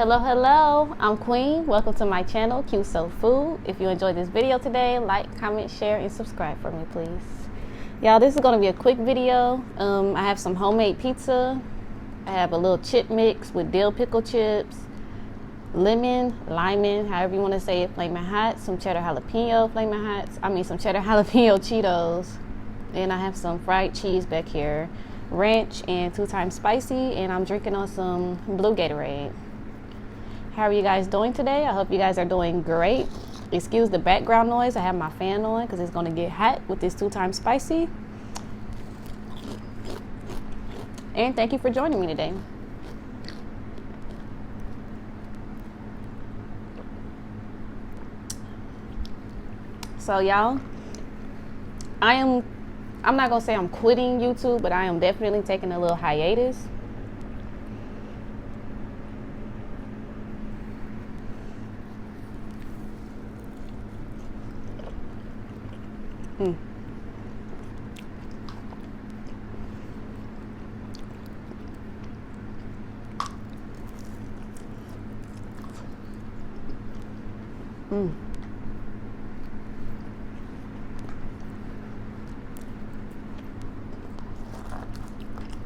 Hello, I'm Queen. Welcome to my channel, Cute Soul Food. If you enjoyed this video today, like, comment, share, and subscribe for me, please. Y'all, this is going to be a quick video. I have some homemade pizza. I have a little chip mix with dill pickle chips, lemon, however you want to say it, flaming hot, some cheddar jalapeno some cheddar jalapeno Cheetos, and I have some fried cheese back here, ranch and 2 times spicy, and I'm drinking on some blue Gatorade. How are you guys doing today? I hope you guys are doing great. Excuse the background noise. I have my fan on because it's going to get hot with this 2 times spicy. And thank you for joining me today. So y'all, I'm not going to say I'm quitting YouTube, but I am definitely taking a little hiatus.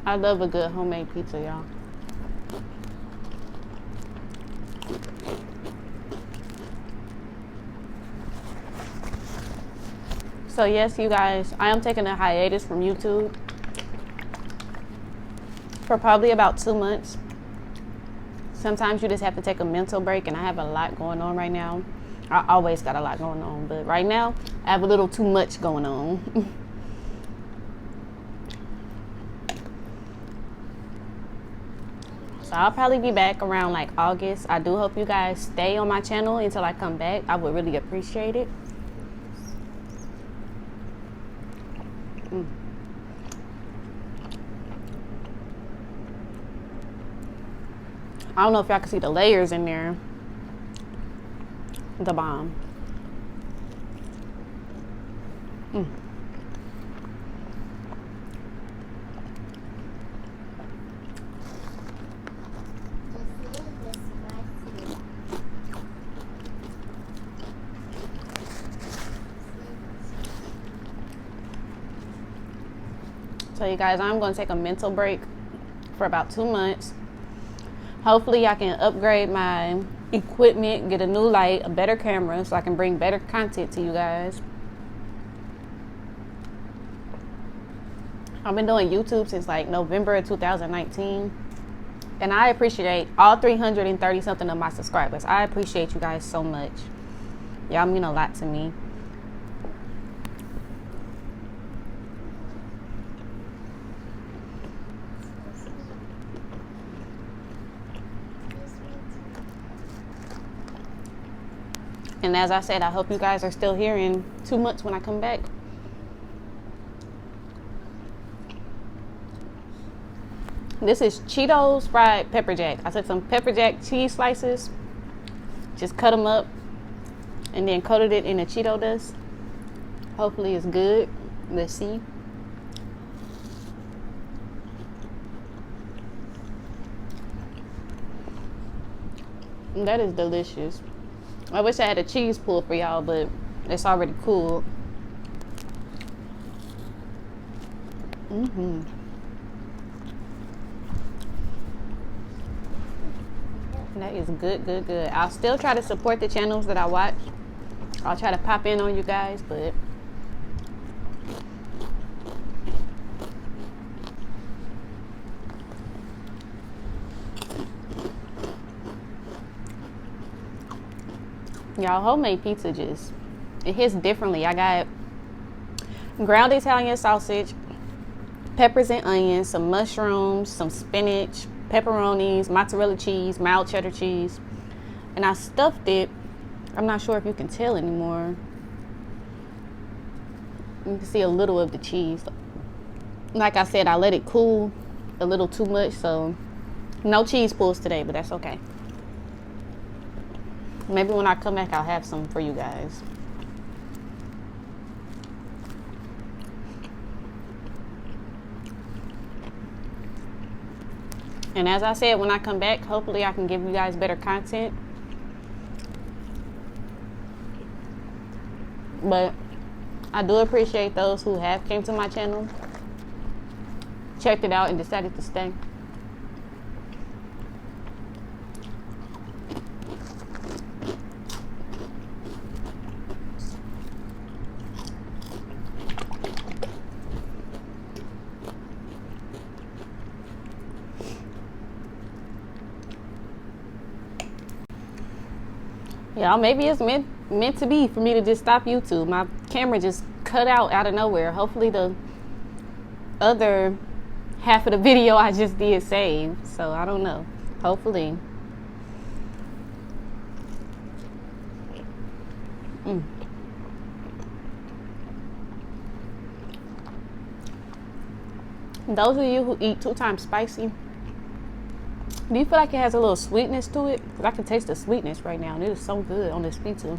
I love a good homemade pizza, y'all. So yes, you guys, I am taking a hiatus from YouTube for probably about 2 months. Sometimes you just have to take a mental break, and I have a lot going on right now. I always got a lot going on, but right now I have a little too much going on. So I'll probably be back around like August. I do hope you guys stay on my channel until I come back. I would really appreciate it. I don't know if y'all can see the layers in there. The bomb. So you guys, I'm going to take a mental break for about 2 months. Hopefully I can upgrade my equipment, get a new light, a better camera, so I can bring better content to you guys. I've been doing YouTube since like November of 2019. And I appreciate all 330 something of my subscribers. I appreciate you guys so much. Y'all mean a lot to me. And as I said, I hope you guys are still here in 2 months when I come back. This is Cheetos fried pepper jack. I took some pepper jack cheese slices, just cut them up, and then coated it in the Cheeto dust. Hopefully it's good. Let's see. That is delicious. I wish I had a cheese pull for y'all, but it's already cooled. That is good. I'll still try to support the channels that I watch. I'll try to pop in on you guys, but y'all, homemade pizza it hits differently. I got ground Italian sausage, peppers and onions, some mushrooms, some spinach, pepperonis, mozzarella cheese, mild cheddar cheese, and I stuffed it. I'm not sure if you can tell anymore. You can see a little of the cheese. Like I said, I let it cool a little too much, so no cheese pulls today, but that's okay. Maybe when I come back, I'll have some for you guys. And as I said, when I come back, hopefully I can give you guys better content. But I do appreciate those who have came to my channel, checked it out, and decided to stay. Y'all, maybe it's meant to be for me to just stop YouTube. My camera just cut out of nowhere. Hopefully the other half of the video I just did save. So I don't know. Hopefully. Those of you who eat 2 times spicy, do you feel like it has a little sweetness to it? Because I can taste the sweetness right now, and it is so good on this pizza.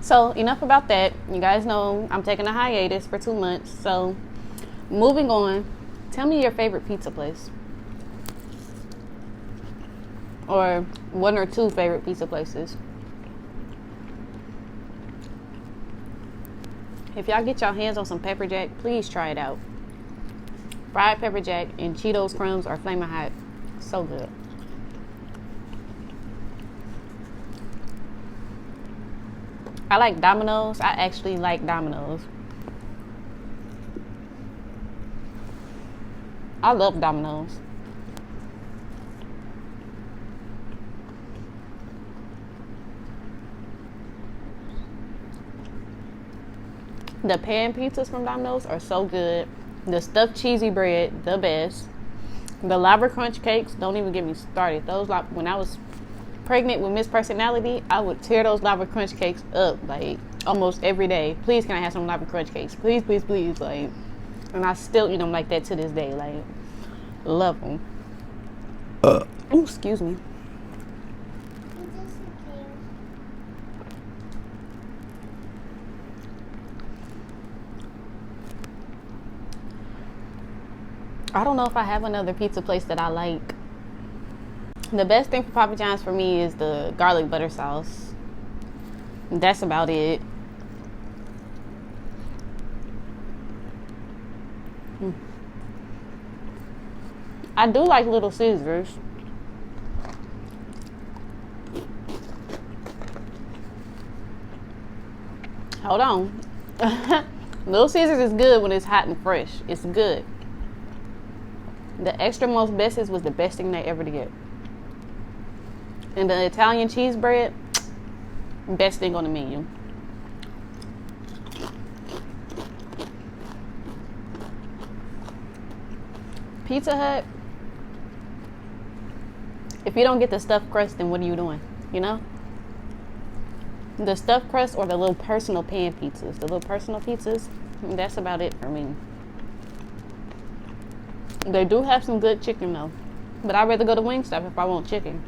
So enough about that. You guys know I'm taking a hiatus for 2 months. So moving on, tell me your favorite pizza place. Or 1 or 2 favorite pizza places. If y'all get your hands on some pepper jack, please try it out. Fried pepper jack and Cheetos crumbs are flaming hot. So good. I like Domino's. I actually like Domino's. I love Domino's. The pan pizzas from Domino's are so good. The stuffed cheesy bread, the best. The lava crunch cakes, don't even get me started. Those, like, when I was pregnant with Miss Personality, I would tear those lava crunch cakes up like almost every day. Please, can I have some lava crunch cakes? Please, please, please. Like, and I still eat them like that to this day. Like, love them. Oh, excuse me. I don't know if I have another pizza place that I like. The best thing for Papa John's for me is the garlic butter sauce. That's about it. I do like Little Caesars. Hold on. Little Caesars is good when it's hot and fresh. It's good. The extra most bestest was the best thing they ever did. And the Italian cheese bread, best thing on the menu. Pizza Hut, if you don't get the stuffed crust, then what are you doing? You know? The stuffed crust or the little personal pan pizzas. The little personal pizzas, that's about it for me. They do have some good chicken though. But I'd rather go to Wingstop if I want chicken.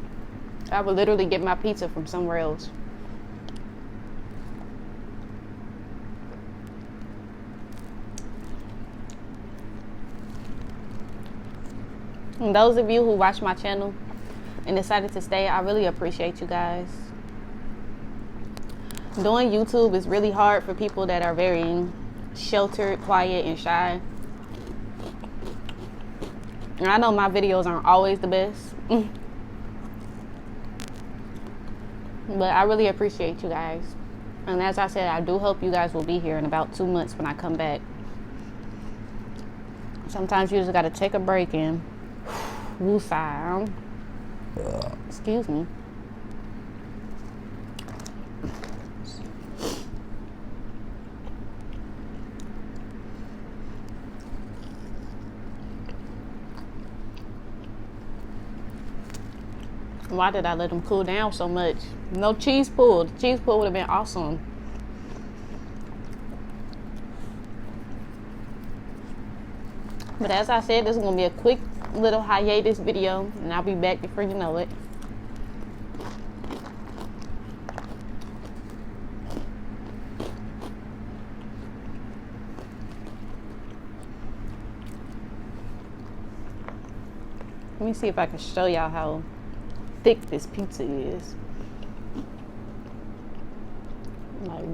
I would literally get my pizza from somewhere else. And those of you who watch my channel and decided to stay, I really appreciate you guys. Doing YouTube is really hard for people that are very sheltered, quiet, and shy. And I know my videos aren't always the best. But I really appreciate you guys. And as I said, I do hope you guys will be here in about 2 months when I come back. Sometimes you just got to take a break and woosah. Excuse me. Why did I let them cool down so much? No cheese pull. The cheese pull would have been awesome. But as I said, this is going to be a quick little hiatus video, and I'll be back before you know it. Let me see if I can show y'all how thick this pizza is. Like,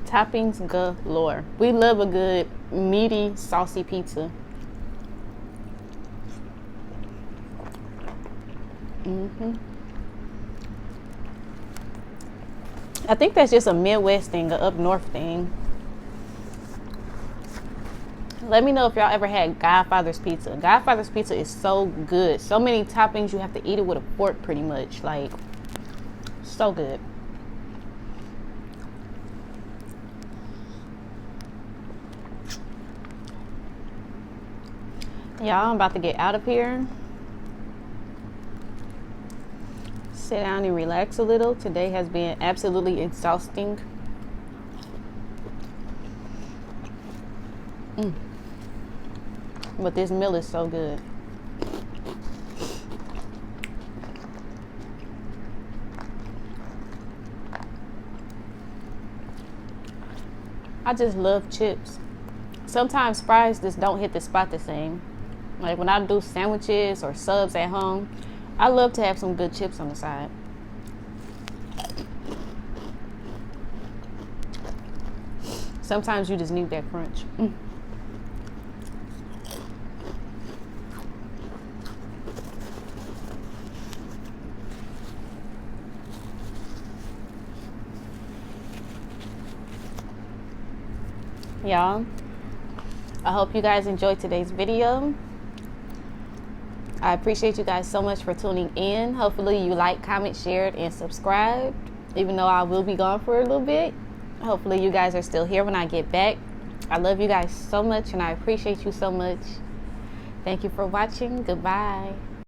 toppings galore. We love a good meaty, saucy pizza. I think that's just a Midwest thing, a up north thing. Let me know if y'all ever had Godfather's pizza. Godfather's pizza is so good. So many toppings, you have to eat it with a fork pretty much. Like, so good. Y'all, I'm about to get out of here. Sit down and relax a little. Today has been absolutely exhausting. But this meal is so good. I just love chips. Sometimes fries just don't hit the spot the same. Like when I do sandwiches or subs at home, I love to have some good chips on the side. Sometimes you just need that crunch. Y'all, I hope you guys enjoyed today's video. I appreciate you guys so much for tuning in. Hopefully you like, comment, shared, and subscribed. Even though I will be gone for a little bit, hopefully you guys are still here when I get back. I love you guys so much and I appreciate you so much. Thank you for watching. Goodbye.